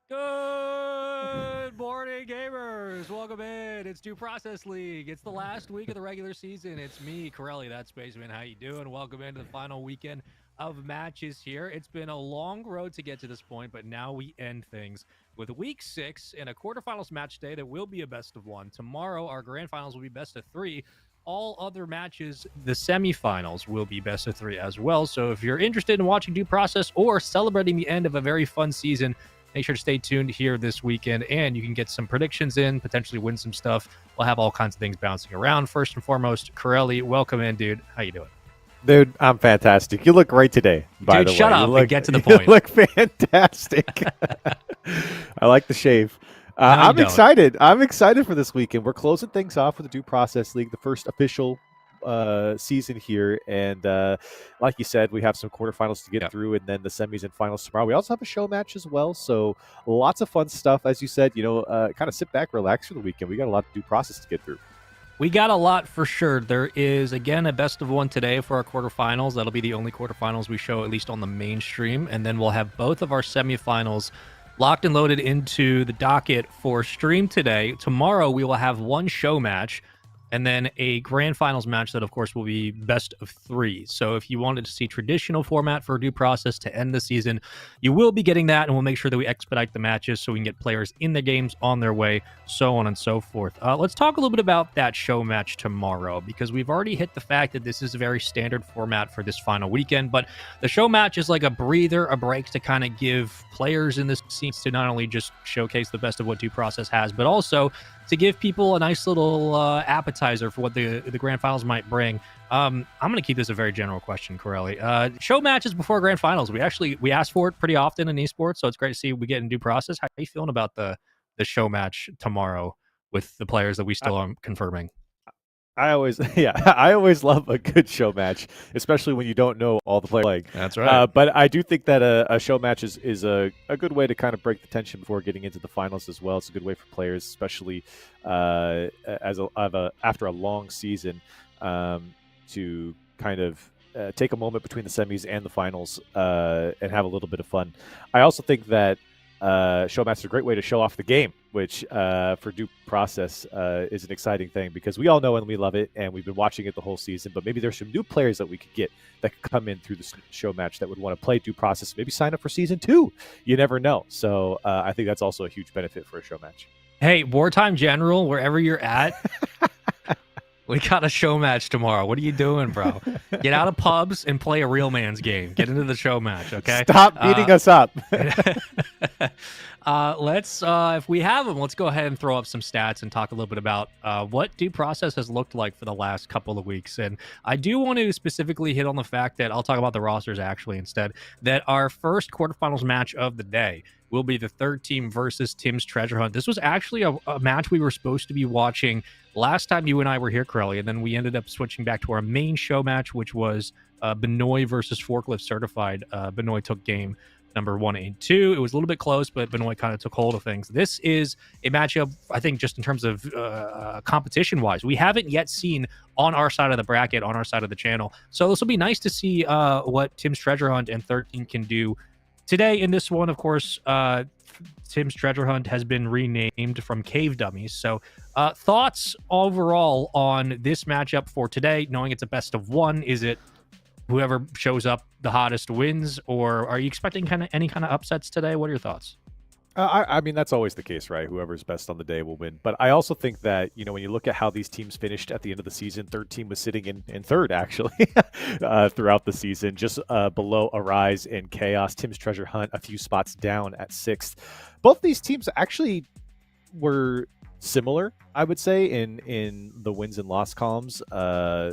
Good morning, gamers. Welcome in. It's Due Process League. It's the last week of the regular season. It's me, Corelli, that Spaceman. How you doing? Welcome into the final weekend of matches here. It's been a long road to get to this point, but now we end things with week 6 and a quarterfinals match day that will be a best of 1. Tomorrow, our grand finals will be best of 3. All other matches, the semifinals, will be best of 3 as well. So if you're interested in watching Due Process or celebrating the end of a very fun season, make sure to stay tuned here this weekend, and you can get some predictions in, potentially win some stuff. We'll have all kinds of things bouncing around. First and foremost, Corelli, welcome in, dude. How you doing? Dude, I'm fantastic. You look great today, by Dude, the way. shut up and get to the point. You look fantastic. I like the shave. I'm excited. I'm excited for this weekend. We're closing things off with the Due Process League, the first official season here. And like you said, we have some quarterfinals to get through and then the semis and finals tomorrow. We also have a show match as well. So lots of fun stuff. As you said, kind of sit back, relax for the weekend. We got a lot of Due Process to get through. We got a lot for sure. There is, again, a best of 1 today for our quarterfinals. That'll be the only quarterfinals we show, at least on the mainstream. And then we'll have both of our semifinals locked and loaded into the docket for stream today. Tomorrow, we will have one show match and then a grand finals match that, of course, will be best of 3. So if you wanted to see traditional format for Due Process to end the season, you will be getting that, and we'll make sure that we expedite the matches so we can get players in the games on their way, so on and so forth. Let's talk a little bit about that show match tomorrow, because we've already hit the fact that this is a very standard format for this final weekend, but the show match is like a breather, a break to kind of give players in this scene to not only just showcase the best of what Due Process has, but also to give people a nice little appetizer for what the grand finals might bring. I'm going to keep this a very general question, Corelli. Show matches before grand finals. We ask for it pretty often in esports, so it's great to see we get in Due Process. How are you feeling about the show match tomorrow with the players that we still are confirming? I always love a good show match, especially when you don't know all the players. That's right. But I do think that a show match is a good way to kind of break the tension before getting into the finals as well. It's a good way for players, especially after a long season, to kind of take a moment between the semis and the finals and have a little bit of fun. I also think that show match is a great way to show off the game, which for Due Process is an exciting thing because we all know and we love it, and we've been watching it the whole season. But maybe there's some new players that we could get that could come in through the show match that would want to play Due Process, maybe sign up for season 2. You never know. So I think that's also a huge benefit for a show match. Hey, Wartime General, wherever you're at, we got a show match tomorrow. What are you doing, bro? Get out of pubs and play a real man's game. Get into the show match, okay? Stop beating us up. Let's, if we have them, let's go ahead and throw up some stats and talk a little bit about what Due Process has looked like for the last couple of weeks. And I do want to specifically hit on the fact that I'll talk about the rosters actually instead, that our first quarterfinals match of the day will be the third team versus Tim's Treasure Hunt. This was actually a match we were supposed to be watching last time you and I were here, Corelli, and then we ended up switching back to our main show match, which was Benoit versus Forklift Certified. Benoit took game number 1 and 2. It was a little bit close, but Benoit kind of took hold of things. This is a matchup, I think, just in terms of competition-wise, we haven't yet seen on our side of the bracket, on our side of the channel. So this will be nice to see what Tim's Treasure Hunt and 13 can do today. In this one, of course, Tim's Treasure Hunt has been renamed from Cave Dummies. So thoughts overall on this matchup for today, knowing it's a best of 1? Is it whoever shows up the hottest wins, or are you expecting any kind of upsets today? What are your thoughts? I mean, that's always the case, right? Whoever's best on the day will win. But I also think that, when you look at how these teams finished at the end of the season, third team was sitting in third, actually, throughout the season, just below Arise and Chaos. Tim's Treasure Hunt, a few spots down at 6th. Both these teams actually were similar, I would say, in the wins and loss columns.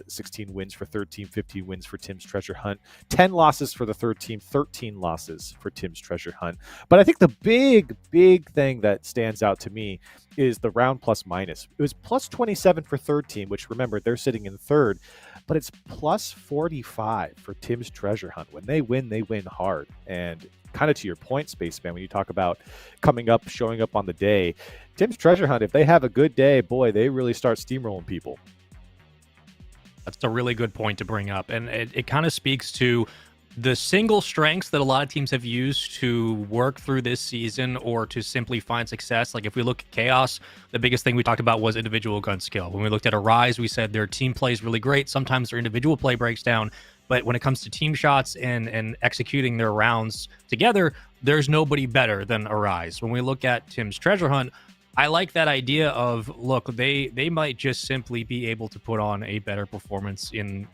16 wins for third team, 15 wins for Tim's Treasure Hunt, 10 losses for the third team, 13 losses for Tim's Treasure Hunt. But I think the big thing that stands out to me is the round plus minus. It was plus 27 for third team, which, remember, they're sitting in third, but it's plus 45 for Tim's Treasure Hunt. When they win hard. And kind of to your point, Spaceman, when you talk about showing up on the day, Tim's Treasure Hunt, if they have a good day, boy, they really start steamrolling people. That's a really good point to bring up. And it kind of speaks to the single strengths that a lot of teams have used to work through this season or to simply find success. Like if we look at Chaos, the biggest thing we talked about was individual gun skill. When we looked at Arise, we said their team play is really great. Sometimes their individual play breaks down. But when it comes to team shots and executing their rounds together, there's nobody better than Arise. When we look at Tim's Treasure Hunt, I like that idea of, look, they might just simply be able to put on a better performance in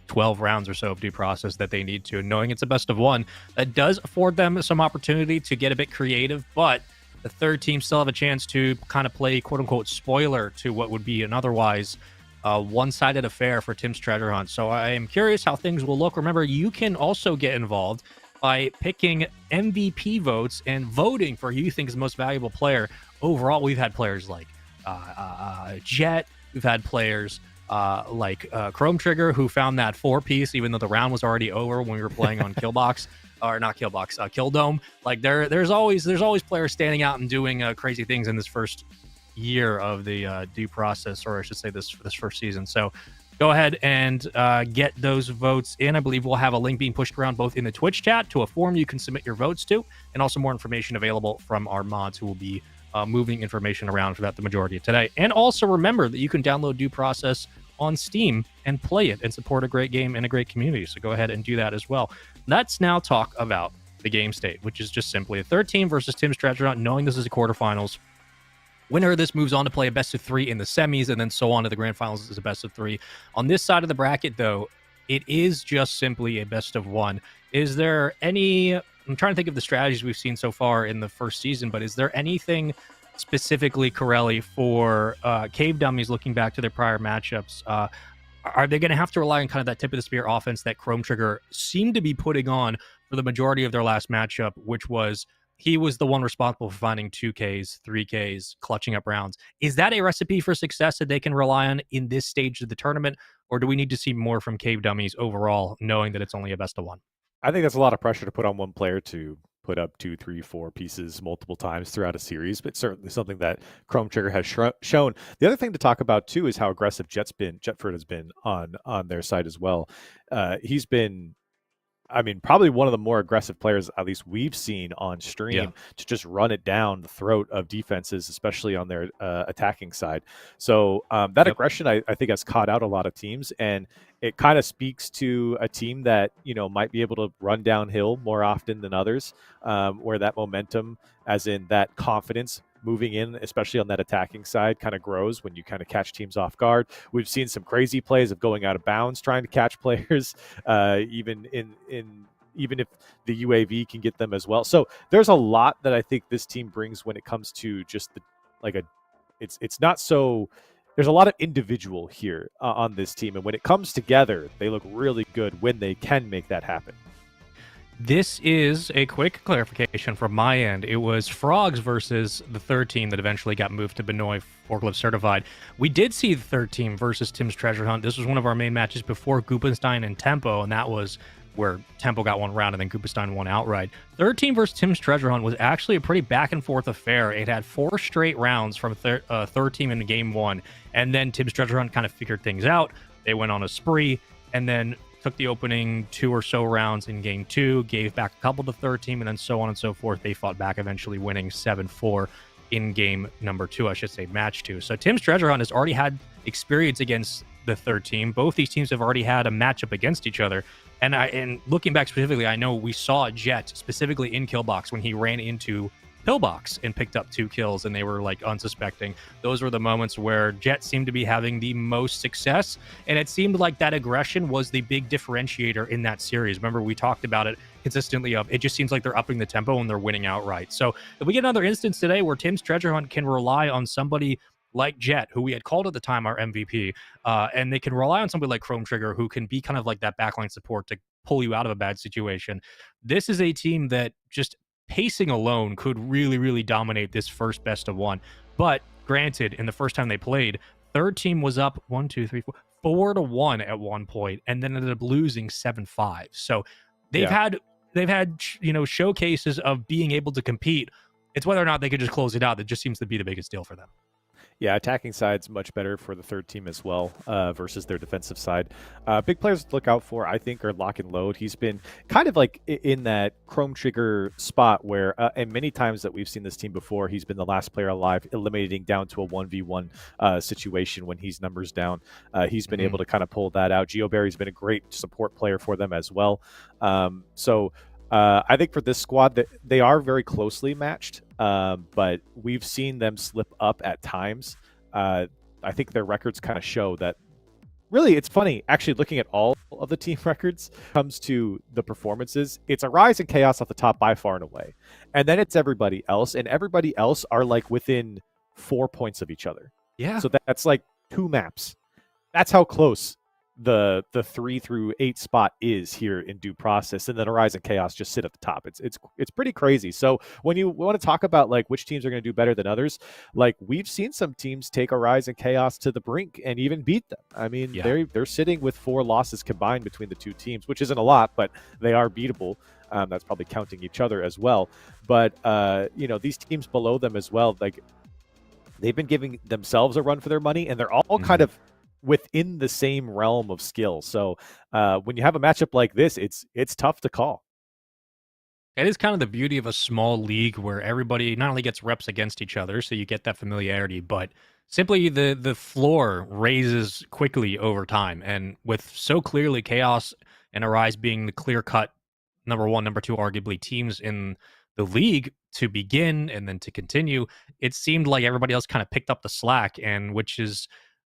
12 rounds or so of due process that they need to. And knowing it's a best of one, that does afford them some opportunity to get a bit creative, but the third team still have a chance to kind of play quote unquote spoiler to what would be an otherwise one-sided affair for Tim's Treasure Hunt. So I am curious how things will look. Remember, you can also get involved by picking MVP votes and voting for who you think is the most valuable player. Overall, we've had players like Jet. We've had players like Chrome Trigger, who found that 4-piece, even though the round was already over when we were playing on Killbox, or not Killbox, Killdome. Like there's always players standing out and doing crazy things in this first year of the due process, or I should say this first season. So go ahead and get those votes in. I believe we'll have a link being pushed around both in the Twitch chat to a form you can submit your votes to, and also more information available from our mods who will be moving information around for that the majority of today. And also remember that you can download Due Process on Steam and play it and support a great game and a great community. So go ahead and do that as well. Let's now talk about the game state, which is just simply a third team versus Tim's Treasure Hunt, knowing this is a quarterfinals. Winner of this moves on to play a best of 3 in the semis, and then so on to the grand finals as a best of 3. On this side of the bracket, though, it is just simply a best of 1. Is there any... I'm trying to think of the strategies we've seen so far in the first season, but is there anything specifically, Corelli, for Cave Dummies looking back to their prior matchups? Are they going to have to rely on kind of that tip of the spear offense that Chrome Trigger seemed to be putting on for the majority of their last matchup, which was he was the one responsible for finding 2Ks, 3Ks, clutching up rounds? Is that a recipe for success that they can rely on in this stage of the tournament, or do we need to see more from Cave Dummies overall, knowing that it's only a best of 1? I think that's a lot of pressure to put on one player to put up 2, 3, 4 pieces multiple times throughout a series, but certainly something that Chrome Trigger has shown. The other thing to talk about too is how aggressive Jetford has been on their side as well. He's been, I mean, probably one of the more aggressive players, at least we've seen on stream, to just run it down the throat of defenses, especially on their attacking side. So that aggression, I think, has caught out a lot of teams, and it kind of speaks to a team that, you know, might be able to run downhill more often than others, where that momentum, as in that confidence moving in, especially on that attacking side, kind of grows when you kind of catch teams off guard. We've seen some crazy plays of going out of bounds trying to catch players, even if the UAV can get them as well. So there's a lot that I think this team brings when it comes to just it's not so. There's a lot of individual here on this team, and when it comes together, they look really good when they can make that happen. This is a quick clarification from my end. It was Frogs versus the third team that eventually got moved to Benoit Forklift Certified. We did see the third team versus Tim's Treasure Hunt. This was one of our main matches before Goopenstein and Tempo, and that was where Tempo got one round and then Goopenstein won outright. Third team versus Tim's Treasure Hunt was actually a pretty back and forth affair. It had 4 straight rounds from third team in game 1, and then Tim's Treasure Hunt kind of figured things out. They went on a spree, and then took the opening 2 or so rounds in game 2, gave back a couple to third team, and then so on and so forth. They fought back, eventually winning 7-4 in game number 2, I should say, match 2. So Tim's Treasure Hunt has already had experience against the third team. Both these teams have already had a matchup against each other. And looking back specifically, I know we saw Jet specifically in Killbox when he ran into Pillbox and picked up 2 kills, and they were like unsuspecting. Those were the moments where Jet seemed to be having the most success, and it seemed like that aggression was the big differentiator in that series. Remember, we talked about it consistently of it just seems like they're upping the tempo and they're winning outright. So if we get another instance today where Tim's Treasure Hunt can rely on somebody like Jet, who we had called at the time our MVP, and they can rely on somebody like Chrome Trigger, who can be kind of like that backline support to pull you out of a bad situation. This is a team that just pacing alone could really, really dominate this first best of 1. But granted, in the first time they played, third team was up 4-1 at one point, and then ended up losing 7-5. So they've had showcases of being able to compete. It's whether or not they could just close it out that just seems to be the biggest deal for them. Yeah, attacking side's much better for the third team as well versus their defensive side. Big players to look out for, I think, are Lock and Load. He's been kind of like in that Chrome Trigger spot where, and many times that we've seen this team before, he's been the last player alive, eliminating down to a 1v1 situation when he's numbers down. He's been able to kind of pull that out. GeoBerry's been a great support player for them as well. I think for this squad, that they are very closely matched, but we've seen them slip up at times. I think their records kind of show that. Really, it's funny, actually, looking at all of the team records comes to the performances. It's Arise and Chaos off the top by far and away. And then it's everybody else, and everybody else are like within 4 points of each other. Yeah. So that's like 2 maps. That's how close the 3 through 8 spot is here in Due Process, and then Arise and Chaos just sit at the top. It's pretty crazy. So when you want to talk about like which teams are going to do better than others, like we've seen some teams take Arise and Chaos to the brink and even beat them. I mean, they're sitting with 4 losses combined between the 2 teams, which isn't a lot, but they are beatable. That's probably counting each other as well. But these teams below them as well, like they've been giving themselves a run for their money, and they're all kind of within the same realm of skill. So when you have a matchup like this, it's tough to call. It is kind of the beauty of a small league where everybody not only gets reps against each other, so you get that familiarity, but simply the floor raises quickly over time. And with so clearly Chaos and Arise being the clear-cut number 1, number 2, arguably teams in the league to begin and then to continue, it seemed like everybody else kind of picked up the slack, and which is,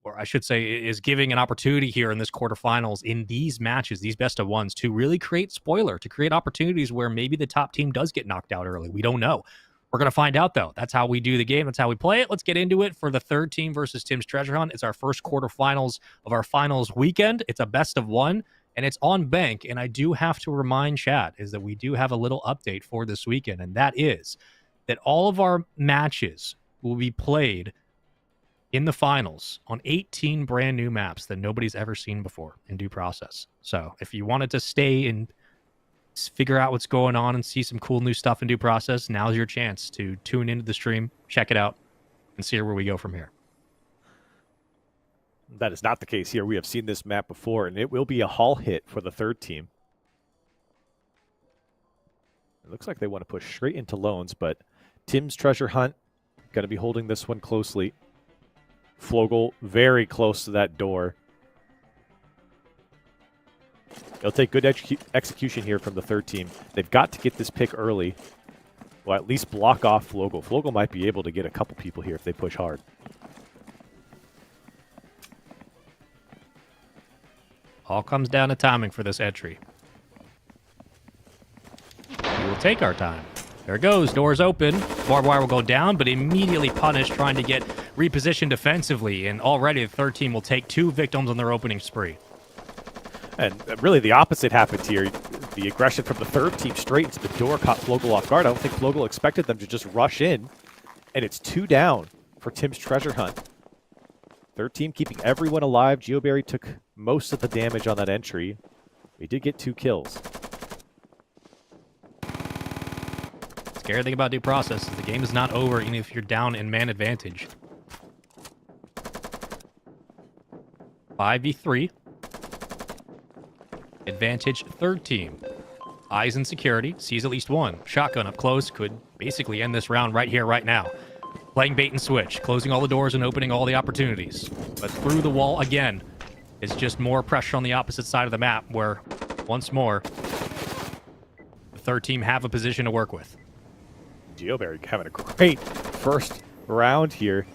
or I should say, is giving an opportunity here in this quarterfinals in these matches, these best of ones, to really create spoiler, to create opportunities where maybe the top team does get knocked out early. We don't know. We're going to find out, though. That's how we do the game. That's how we play it. Let's get into it for the third team versus Tim's Treasure Hunt. It's our first quarterfinals of our finals weekend. It's a best of one, and it's on Bank. And I do have to remind Chad is that we do have a little update for this weekend, and that is that all of our matches will be played in the finals on 18 brand new maps that nobody's ever seen before in Due Process. So if you wanted to stay and figure out what's going on and see some cool new stuff in Due Process, now's your chance to tune into the stream, check it out, and see where we go from here. That is not the case here. We have seen this map before, and it will be a haul hit for the third team. It looks like they want to push straight into loans, but Tim's Treasure Hunt going to be holding this one closely. Flogel very close to that door. It'll take good execution here from the third team. They've got to get this pick early. Well, at least block off Flogel. Flogel might be able to get a couple people here if they push hard. All comes down to timing for this entry. We will take our time. There it goes. Doors open. Barbed wire will go down, but immediately punished trying to get repositioned defensively. And already the third team will take 2 victims on their opening spree. And really the opposite happened here. The aggression from the third team straight into the door caught Flogel off guard. I don't think Flogel expected them to just rush in. And it's 2 down for Tim's Treasure Hunt. Third team keeping everyone alive. GeoBerry took most of the damage on that entry. We did get 2 kills. Scary thing about Due Process is the game is not over even if you're down in man advantage. 5v3. Advantage third team. Eyes in security, sees at least one. Shotgun up close, could basically end this round right here, right now. Playing bait and switch, closing all the doors and opening all the opportunities. But through the wall again is just more pressure on the opposite side of the map where, once more, the third team have a position to work with. GeoBerry having a great first round here.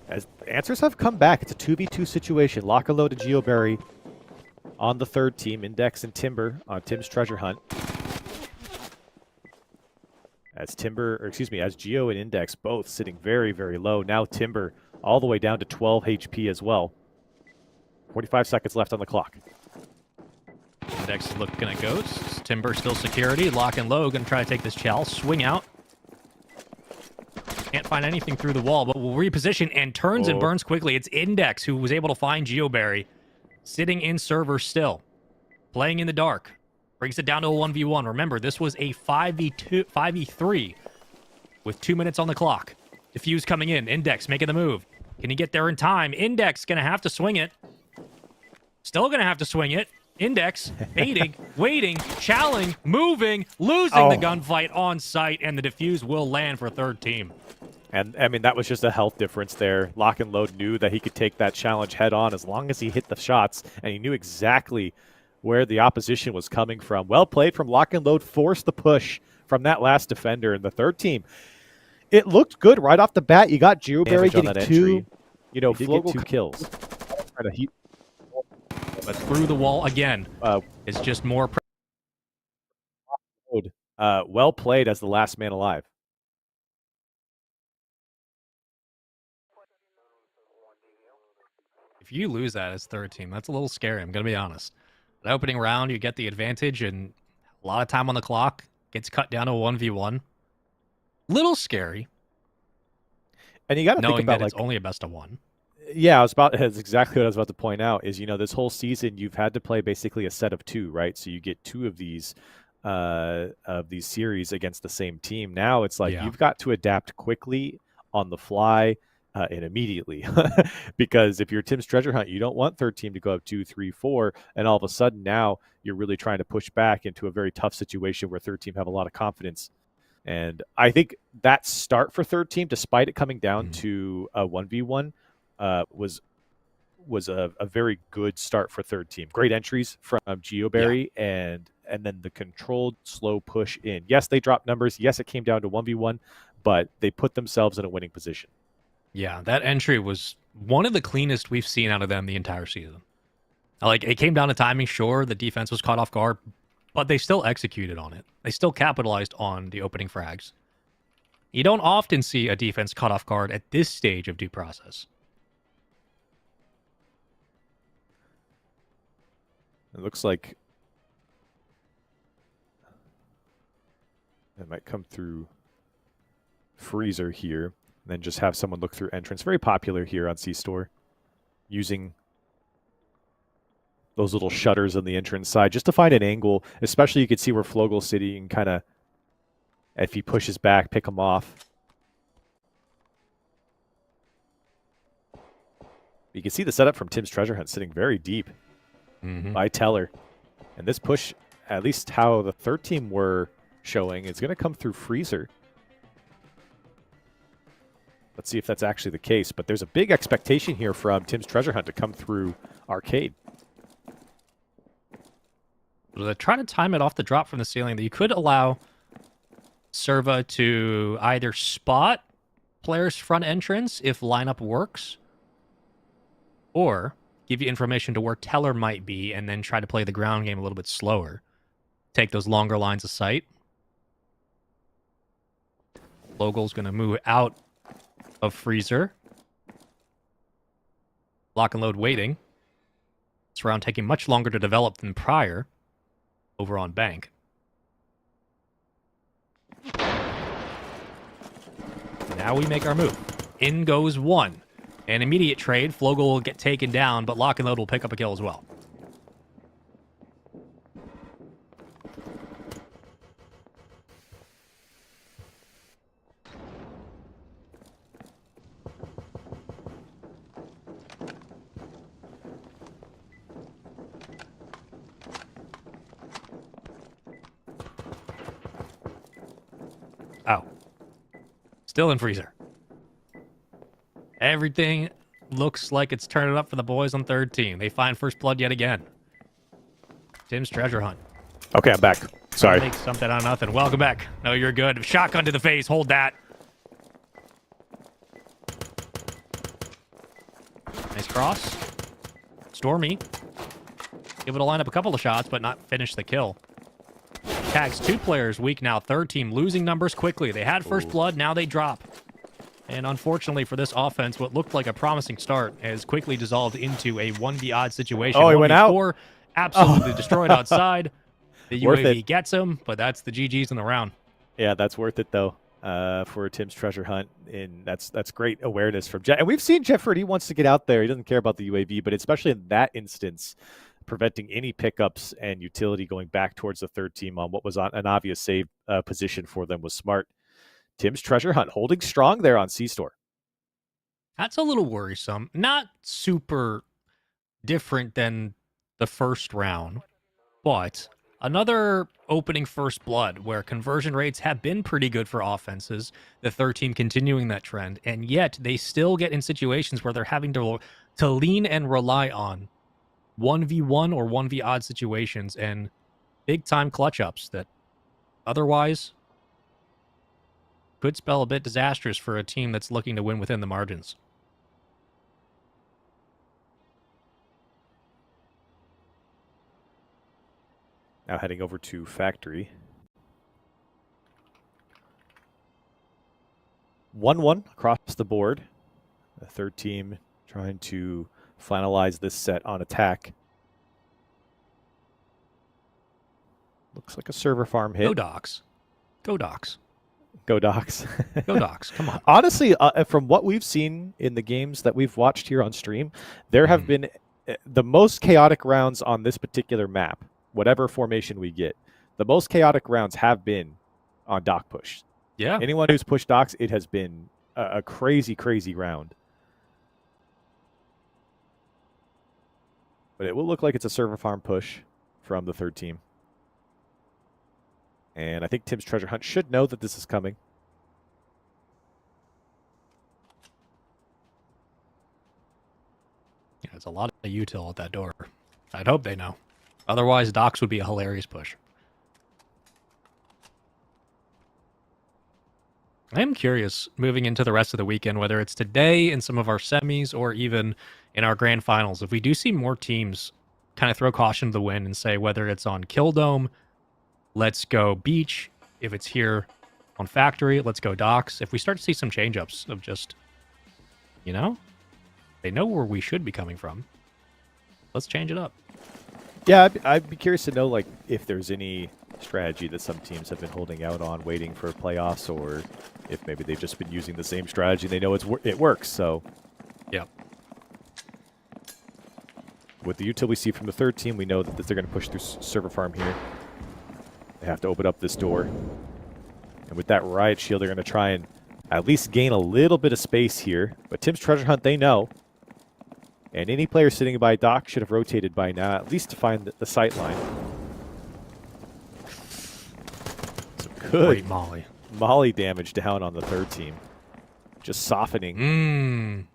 As answers have come back, it's a 2v2 situation. Lock and Load and GeoBerry on the third team. Index and Timber on Tim's Treasure Hunt. As Geo and Index both sitting very, very low. Now Timber all the way down to 12 HP as well. 45 seconds left on the clock. Index is looking at Ghosts. Timber still security. Lock and Low gonna try to take this Chell. Swing out. Can't find anything through the wall, but will reposition and turns and burns quickly. It's Index who was able to find GeoBerry. Sitting in server still. Playing in the dark. Brings it down to a 1v1. Remember, this was a 5v3 with 2 minutes on the clock. Diffuse coming in. Index making the move. Can he get there in time? Index going to have to swing it. Still going to have to swing it. Index, baiting, waiting, challenging, moving, losing the gunfight on site, and the diffuse will land for third team. And, I mean, that was just a health difference there. Lock and Load knew that he could take that challenge head on as long as he hit the shots, and he knew exactly where the opposition was coming from. Well played from Lock and Load, forced the push from that last defender. And the third team, it looked good right off the bat. You got GeoBerry getting two, Flogel 2 kills. But through the wall again. It's just more. Well played as the last man alive. If you lose that as third team, that's a little scary. I'm going to be honest. The opening round, you get the advantage and a lot of time on the clock. Gets cut down to a 1v1. Little scary. And you got to think about that it's only a best of one. Yeah, that's exactly what I was about to point out is, this whole season you've had to play basically a set of two, right? So you get two of these series against the same team. Now it's like you've got to adapt quickly on the fly and immediately because if you're Tim's Treasure Hunt, you don't want third team to go up 2, 3, 4, and all of a sudden now you're really trying to push back into a very tough situation where third team have a lot of confidence. And I think that start for third team, despite it coming down to a 1v1, was a very good start for third team. Great entries from GeoBerry and then the controlled slow push in. Yes, they dropped numbers. Yes, it came down to 1v1, but they put themselves in a winning position. Yeah, that entry was one of the cleanest we've seen out of them the entire season. Like, it came down to timing. Sure, the defense was caught off guard, but they still executed on it. They still capitalized on the opening frags. You don't often see a defense caught off guard at this stage of due process. It looks like it might come through Freezer here, and then just have someone look through entrance. Very popular here on C-Store, using those little shutters on the entrance side just to find an angle. Especially you can see where Flogel's sitting and kind of, if he pushes back, pick him off. You can see the setup from Tim's Treasure Hunt sitting very deep. By Teller. And this push, at least how the third team were showing, is going to come through Freezer. Let's see if that's actually the case. But there's a big expectation here from Tim's Treasure Hunt to come through Arcade. They're trying to time it off the drop from the ceiling. That you could allow Serva to either spot players' front entrance if lineup works, or give you information to where Teller might be, and then try to play the ground game a little bit slower. Take those longer lines of sight. Flogel's going to move out of Freezer. Lock and Load waiting. This round taking much longer to develop than prior over on Bank. Now we make our move. In goes one. An immediate trade. Flogel will get taken down, but Lock and Load will pick up a kill as well. Oh. Still in Freezer. Everything looks like it's turning up for the boys on third team. They find first blood yet again. Tim's Treasure Hunt. Okay, I'm back. Sorry. Make something out of nothing. Welcome back. No, you're good. Shotgun to the face. Hold that. Nice cross. Stormy. Able to line up a couple of shots, but not finish the kill. Tags two players weak now. Third team losing numbers quickly. They had first blood. Now they drop. And unfortunately for this offense, what looked like a promising start has quickly dissolved into a 1v-odd situation. Oh, he went out? Absolutely destroyed outside. The UAV gets him, but that's the GG's in the round. Yeah, that's worth it, though, for Tim's Treasure Hunt. And that's great awareness from Jeff. And we've seen Jefford. He wants to get out there. He doesn't care about the UAV, but especially in that instance, preventing any pickups and utility going back towards the third team on what was an obvious save position for them was smart. Tim's Treasure Hunt holding strong there on C-Store. That's a little worrisome. Not super different than the first round, but another opening first blood where conversion rates have been pretty good for offenses, the third team continuing that trend, and yet they still get in situations where they're having to lean and rely on 1v1 or 1v odd situations and big time clutch ups that otherwise could spell a bit disastrous for a team that's looking to win within the margins. Now heading over to Factory. 1-1 across the board. The third team trying to finalize this set on attack. Looks like a server farm hit. Go Docs. Go Docs. Go Docs. Go Docs. Come on. Honestly, from what we've seen in the games that we've watched here on stream, there have been the most chaotic rounds on this particular map. Whatever formation we get, the most chaotic rounds have been on Doc push. Yeah. Anyone who's pushed Docs, it has been a crazy, crazy round. But it will look like it's a server farm push from the third team. And I think Tim's Treasure Hunt should know that this is coming. Yeah, there's a lot of util at that door. I'd hope they know. Otherwise, Docs would be a hilarious push. I am curious, moving into the rest of the weekend, whether it's today in some of our semis or even in our grand finals, if we do see more teams kind of throw caution to the wind and say whether it's on Kill Dome, let's go Beach. If it's here on Factory, let's go Docs. If we start to see some change-ups of just, you know, they know where we should be coming from. Let's change it up. Yeah, I'd be curious to know, like, if there's any strategy that some teams have been holding out on, waiting for playoffs, or if maybe they've just been using the same strategy. They know it works, so. Yep. With the util we see from the third team, we know that they're going to push through server farm here. They have to open up this door. And with that riot shield, they're going to try and at least gain a little bit of space here. But Tim's Treasure Hunt, they know. And any player sitting by Doc should have rotated by now, at least to find the sight line. Some good Great Molly damage down on the third team. Just softening.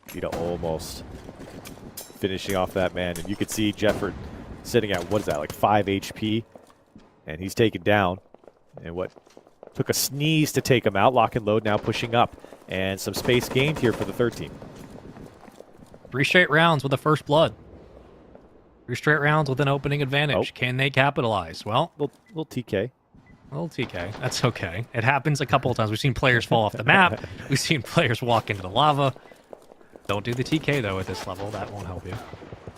Vita almost finishing off that man. And you could see Jefford sitting at, what is that, like 5 HP? And he's taken down. And what took a sneeze to take him out. Lock and load now pushing up. And some space gained here for the third team. 3 straight rounds with a first blood. 3 straight rounds with an opening advantage. Oh. Can they capitalize? Well, Little TK. little TK. That's okay. It happens a couple of times. We've seen players fall off the map. We've seen players walk into the lava. Don't do the TK, though, at this level. That won't help you.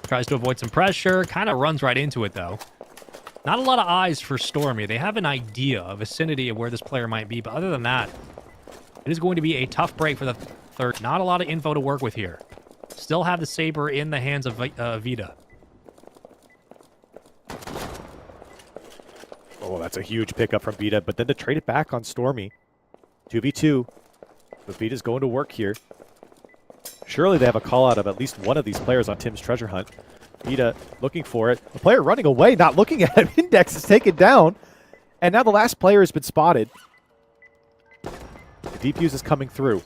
Tries to avoid some pressure. Kind of runs right into it, though. Not a lot of eyes for Stormy. They have an idea, a vicinity of where this player might be. But other than that, it is going to be a tough break for the third. Not a lot of info to work with here. Still have the Saber in the hands of Vita. Oh, that's a huge pickup from Vita. But then to trade it back on Stormy. 2v2. But Vita's going to work here. Surely they have a call out of at least one of these players on Tim's Treasure Hunt. Vita looking for it. The player running away, not looking at him. Index is taken down. And now the last player has been spotted. The defuse is coming through.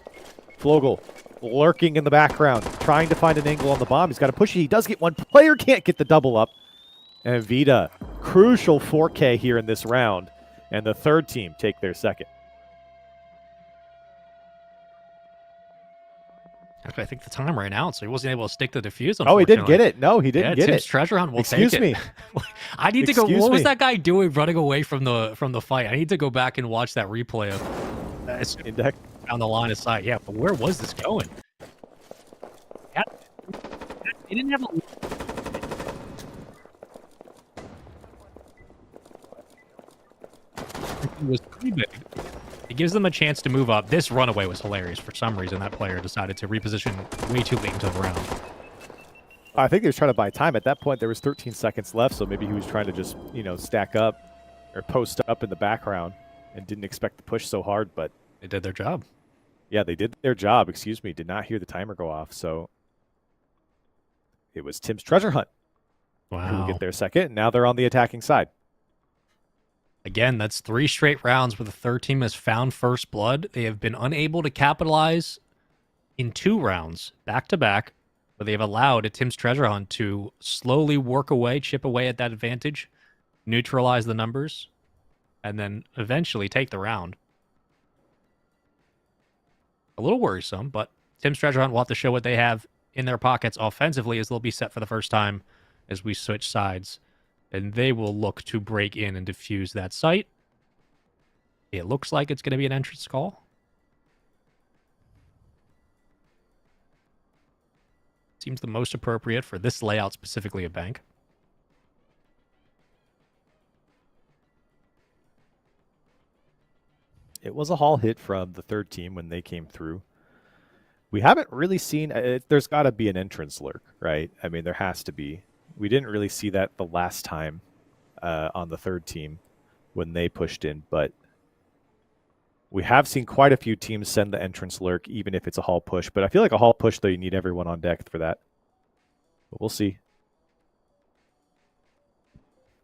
Flogel lurking in the background, trying to find an angle on the bomb. He's got to push it. He does get one. Player can't get the double up. And Vita, crucial 4K here in this round. And the third team take their second. Actually, I think the time ran out, so he wasn't able to stick the defuse. Oh, he didn't get it. No, he didn't get Tim's it. Treasure Hunt will Excuse take me. it. I need to go. Excuse What was me. that guy doing running away from the fight? I need to go back and watch that replay of Index. down the line of sight. Yeah, but where was this going? He didn't have a. It was pretty big. It gives them a chance to move up. This runaway was hilarious. For some reason, that player decided to reposition way too late into the round. I think he was trying to buy time. At that point, there was 13 seconds left, so maybe he was trying to just, stack up or post up in the background and didn't expect to push so hard, but They did their job. yeah, they did their job. Excuse me. Did not hear the timer go off. So it was Tim's Treasure Hunt who will Wow. get their second. And now they're on the attacking side. Again, that's 3 straight rounds where the third team has found first blood. They have been unable to capitalize in 2 rounds back to back, but they have allowed Tim's Treasure Hunt to slowly work away, chip away at that advantage, neutralize the numbers, and then eventually take the round. A little worrisome, but Tim's Treasure Hunt will have to show what they have in their pockets offensively as they'll be set for the first time as we switch sides. And they will look to break in and defuse that site. It looks like it's going to be an entrance call. Seems the most appropriate for this layout, specifically a bank. It was a haul hit from the third team when they came through. We haven't really seen, there's got to be an entrance lurk, right? I mean, there has to be. We didn't really see that the last time on the third team when they pushed in, but we have seen quite a few teams send the entrance lurk, even if it's a haul push. But I feel like a haul push, though, you need everyone on deck for that. But we'll see.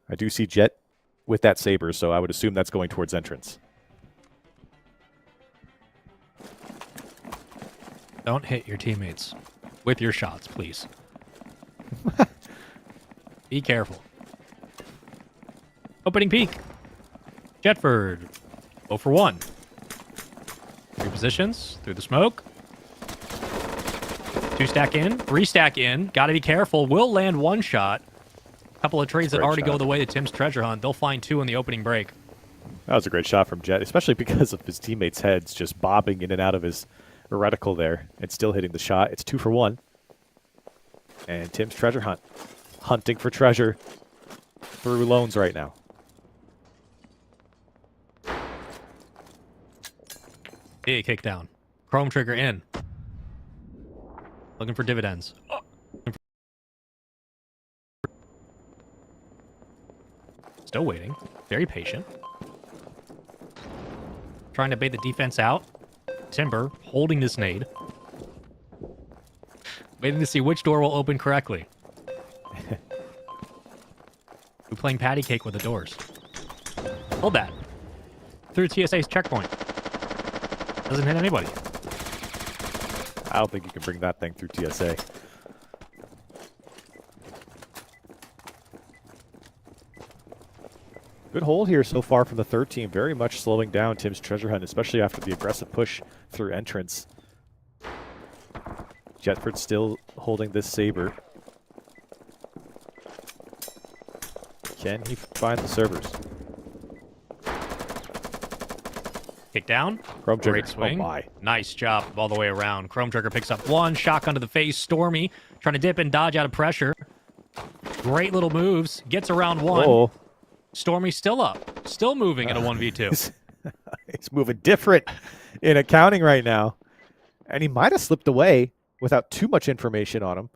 I do see Jet with that saber, so I would assume that's going towards entrance. Don't hit your teammates with your shots, please. Be careful. Opening peek. Jetford. 0 for 1. 3 positions through the smoke. 2 stack in. 3 stack in. Got to be careful. Will land 1 shot. Couple of trades that Great already shot. go the way to Tim's Treasure Hunt. They'll find 2 in the opening break. That was a great shot from Jet, especially because of his teammates' heads just bobbing in and out of his reticle there and still hitting the shot. It's 2 for 1. And Tim's Treasure Hunt. Hunting for treasure through loans right now. Big kick down. Chrome trigger in. Looking for dividends. Still waiting. Very patient. Trying to bait the defense out. Timber holding this nade. Waiting to see which door will open correctly. We're playing patty cake with the doors. Hold that. Through TSA's checkpoint. Doesn't hit anybody. I don't think you can bring that thing through TSA. Good hold here so far from the third team. Very much slowing down Tim's Treasure Hunt, especially after the aggressive push through entrance. Jetford still holding this saber. Can he find the servers? Kick down. Chrome Trigger. Great swing. Oh my. Nice job all the way around. Chrome Trigger picks up 1. Shotgun to the face. Stormy trying to dip and dodge out of pressure. Great little moves. Gets around 1. Oh, Stormy still up. Still moving in a 1v2. he's moving different in accounting right now. And he might have slipped away without too much information on him.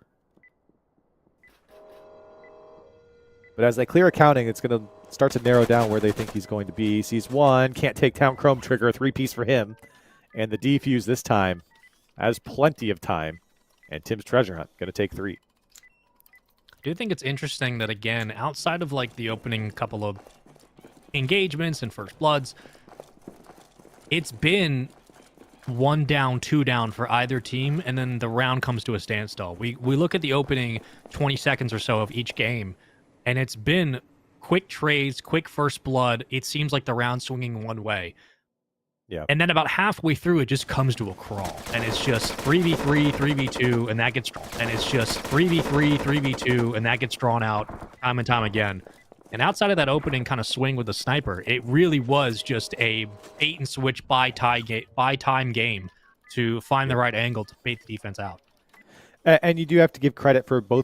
But as they clear accounting, it's going to start to narrow down where they think he's going to be. Sees 1, can't take down Chrome Trigger, 3-piece for him. And the defuse this time has plenty of time. And Tim's Treasure Hunt going to take 3. I do think it's interesting that, again, outside of like the opening couple of engagements and first bloods, it's been 1 down, 2 down for either team, and then the round comes to a standstill. We look at the opening 20 seconds or so of each game, and it's been quick trades, quick first blood. It seems like the round swinging one way. Yeah. And then about halfway through, it just comes to a crawl. And it's just 3v3, 3v2, and that gets... And it's just 3v3, 3v2, and that gets drawn out time and time again. And outside of that opening kind of swing with the sniper, it really was just a bait-and-switch buy-time game to find the right angle to bait the defense out. And you do have to give credit for both